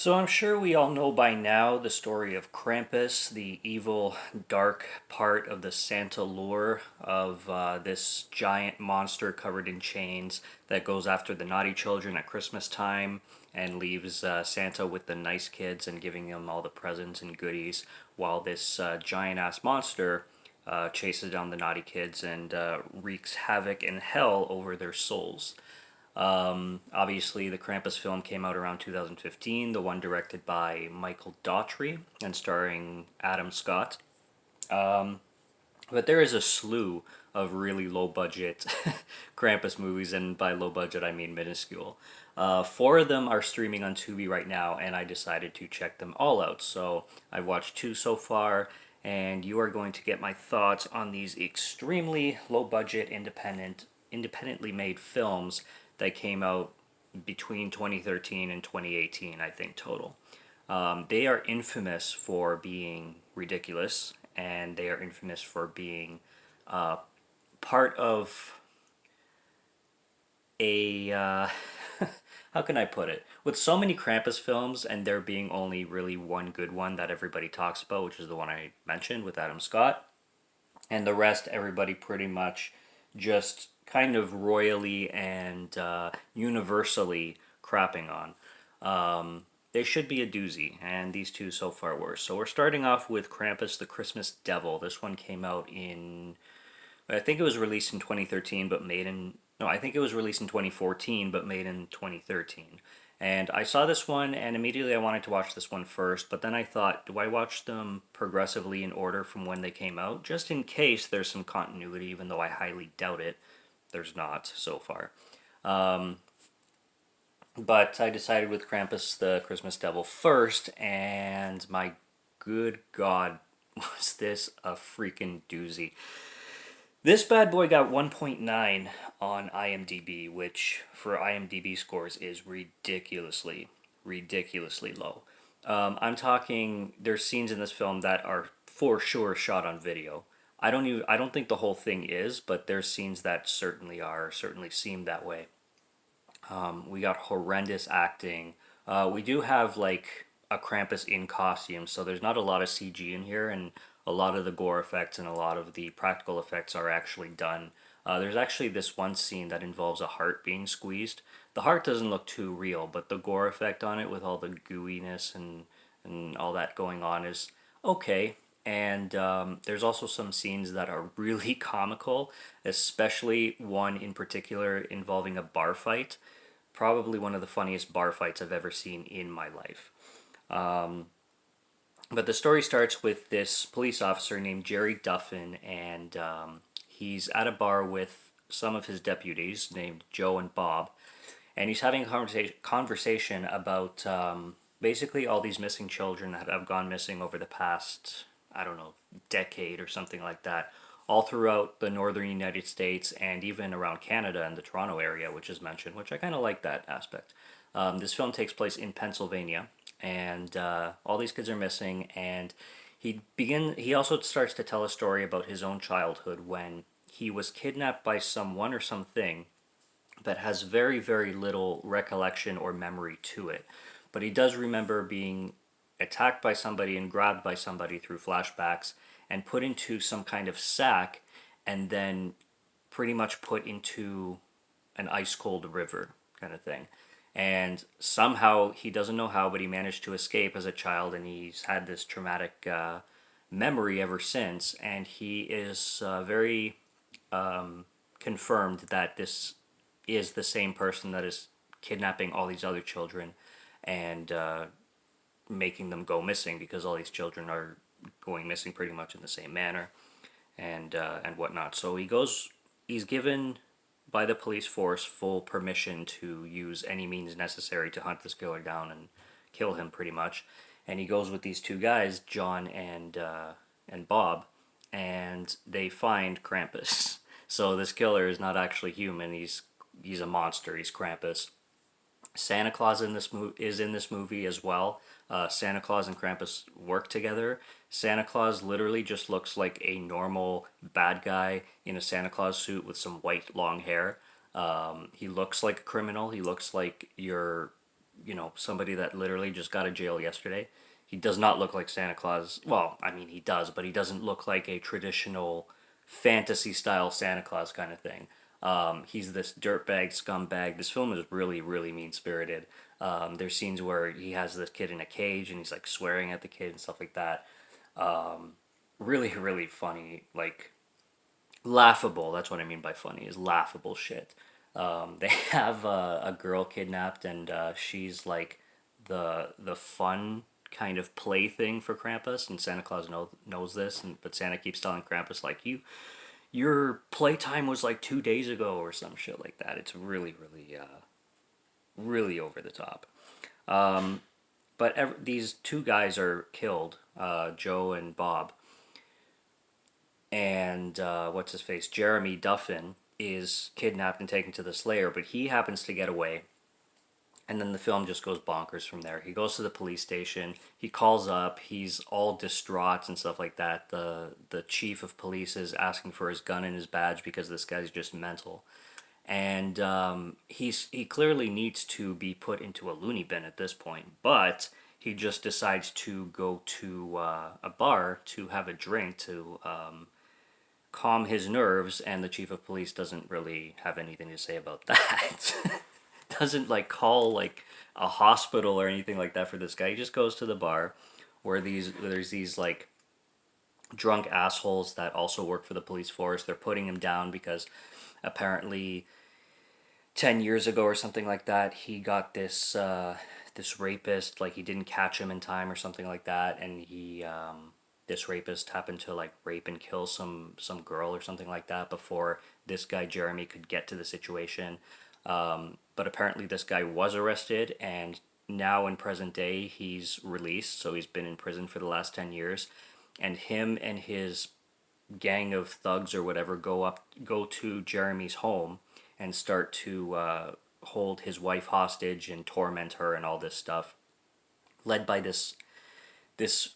So I'm sure we all know by now the story of Krampus, the evil, dark part of the Santa lore of this giant monster covered in chains that goes after the naughty children at Christmas time and leaves Santa with the nice kids and giving them all the presents and goodies, while this giant ass monster chases down the naughty kids and wreaks havoc and hell over their souls. Obviously, the Krampus film came out around 2015, the one directed by Michael Daughtry and starring Adam Scott. But there is a slew of really low budget Krampus movies, and by low budget I mean minuscule. Four of them are streaming on Tubi right now, and I decided to check them all out. So I've watched two so far, and you are going to get my thoughts on these extremely low budget, independently made films that came out between 2013 and 2018, I think, total. They are infamous for being ridiculous, and they are infamous for being part of a how can I put it? With so many Krampus films, and there being only really one good one that everybody talks about, which is the one I mentioned with Adam Scott, and the rest everybody pretty much just kind of royally and universally crapping on. They should be a doozy, and these two so far were. So we're starting off with Krampus the Christmas Devil. This one came out in, I think it was released in 2013, but made in, no, I think it was released in 2014, but made in 2013. And I saw this one, and immediately I wanted to watch this one first, but then I thought, do I watch them progressively in order from when they came out? Just in case there's some continuity, even though I highly doubt it. There's not so far. But I decided with Krampus the Christmas Devil first, and my good God, was this a freaking doozy. This bad boy got 1.9 on IMDb, which for IMDb scores is ridiculously low. I'm talking. There's scenes in this film that are for sure shot on video. I don't think the whole thing is, but there's scenes that certainly are, certainly seem that way. We got horrendous acting. We do have like a Krampus in costume, so there's not a lot of CG in here, and a lot of the gore effects and a lot of the practical effects are actually done. There's actually this one scene that involves a heart being squeezed. The heart doesn't look too real, but the gore effect on it with all the gooiness and all that going on is okay. And there's also some scenes that are really comical, especially one in particular involving a bar fight. Probably one of the funniest bar fights I've ever seen in my life. But the story starts with this police officer named Jerry Duffin, and he's at a bar with some of his deputies named Joe and Bob, and he's having a conversation about basically all these missing children that have gone missing over the past, I don't know, decade or something like that, all throughout the northern United States and even around Canada and the Toronto area, which is mentioned, which I kind of like that aspect. This film takes place in Pennsylvania, and all these kids are missing. And he also starts to tell a story about his own childhood when he was kidnapped by someone or something that has very little recollection or memory to it. But he does remember being attacked by somebody and grabbed by somebody through flashbacks and put into some kind of sack and then pretty much put into an ice cold river kind of thing. And somehow he doesn't know how, but he managed to escape as a child, and he's had this traumatic memory ever since. And he is very confirmed that this is the same person that is kidnapping all these other children and making them go missing, because all these children are going missing pretty much in the same manner and whatnot. So he's given by the police force full permission to use any means necessary to hunt this killer down and kill him pretty much. And he goes with these two guys, John and Bob, and they find Krampus. So this killer is not actually human. He's a monster. He's Krampus. Santa Claus is in this movie as well. Santa Claus and Krampus work together. Santa Claus literally just looks like a normal bad guy in a Santa Claus suit with some white long hair. He looks like a criminal. He looks like your somebody that literally just got out of jail yesterday. He does not look like Santa Claus. Well, I mean, he does, but he doesn't look like a traditional fantasy style Santa Claus kind of thing. He's this dirtbag, scumbag. This film is really, really mean spirited. There's scenes where he has this kid in a cage and he's like swearing at the kid and stuff like that. Really, really funny, like laughable. That's what I mean by funny, is laughable shit. They have a girl kidnapped, and she's like the fun kind of plaything for Krampus, and Santa Claus knows this, but Santa keeps telling Krampus like your playtime was like 2 days ago or some shit like that. It's really really really over the top. But these two guys are killed, Joe and Bob, and what's his face, Jeremy Duffin, is kidnapped and taken to the Slayer, but he happens to get away. And then the film just goes bonkers from there. He goes to the police station. He calls up. He's all distraught and stuff like that. The chief of police is asking for his gun and his badge because this guy's just mental. And he clearly needs to be put into a loony bin at this point. But he just decides to go to a bar to have a drink to calm his nerves, and the chief of police doesn't really have anything to say about that. Doesn't like call like a hospital or anything like that for this guy. He just goes to the bar where there's these like drunk assholes that also work for the police force. They're putting him down because apparently 10 years ago or something like that, he got this rapist, like he didn't catch him in time or something like that, and this rapist happened to like rape and kill some girl or something like that before this guy Jeremy could get to the situation. But apparently this guy was arrested, and now in present day he's released, so he's been in prison for the last 10 years, and him and his gang of thugs or whatever go to Jeremy's home and start to hold his wife hostage and torment her and all this stuff, led by this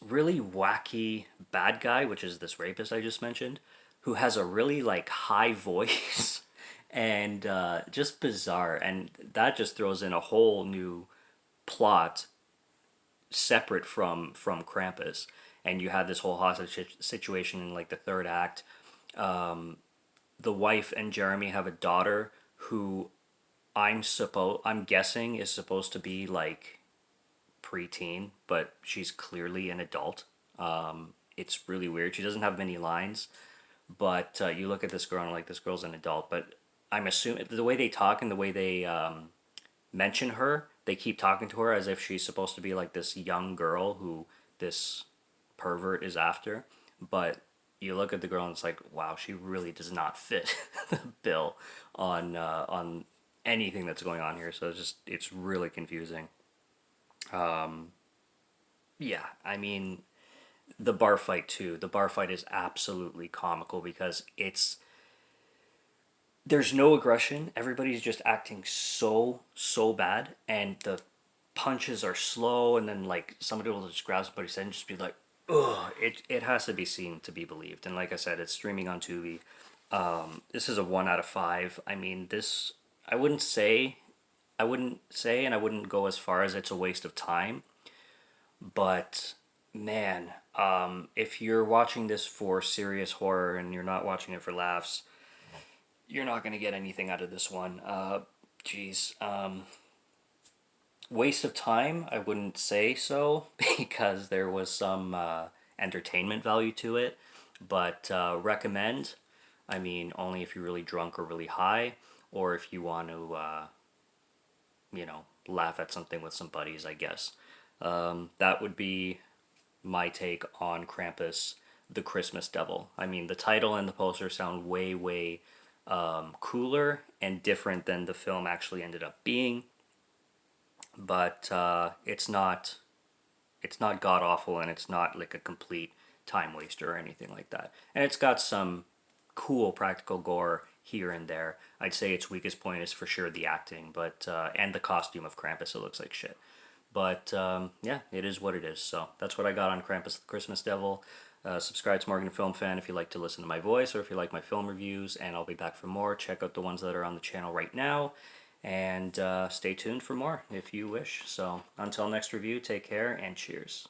really wacky bad guy, which is this rapist I just mentioned, who has a really like high voice and just bizarre, and that just throws in a whole new plot separate from Krampus, and you have this whole hostage situation in like the third act. The wife and Jeremy have a daughter who I'm guessing is supposed to be like preteen, but she's clearly an adult. It's really weird. She doesn't have many lines, but you look at this girl and like, this girl's an adult. But I'm assuming the way they talk and the way they mention her, they keep talking to her as if she's supposed to be like this young girl who this pervert is after. But you look at the girl and it's like, wow, she really does not fit the bill on anything that's going on here. So it's really confusing. Yeah, I mean, the bar fight too. The bar fight is absolutely comical because there's no aggression. Everybody's just acting so bad, and the punches are slow, and then like somebody will just grab somebody's head and just be like, ugh. It has to be seen to be believed. And like I said, it's streaming on Tubi. This is a 1 out of 5. I mean, this I wouldn't say, and I wouldn't go as far as it's a waste of time. But man, if you're watching this for serious horror and you're not watching it for laughs, you're not gonna get anything out of this one. Geez, waste of time. I wouldn't say so because there was some entertainment value to it, but recommend. I mean, only if you're really drunk or really high, or if you want to, laugh at something with some buddies, I guess. That would be my take on Krampus, the Christmas Devil. I mean, the title and the poster sound way, way cooler and different than the film actually ended up being. But it's not god awful, and it's not like a complete time waster or anything like that. And it's got some cool practical gore here and there. I'd say its weakest point is for sure the acting, but and the costume of Krampus. It looks like shit. But yeah, it is what it is. So that's what I got on Krampus the Christmas Devil. Subscribe to Morgan Film Fan if you like to listen to my voice or if you like my film reviews, and I'll be back for more. Check out the ones that are on the channel right now. And stay tuned for more if you wish. So until next review, take care and cheers.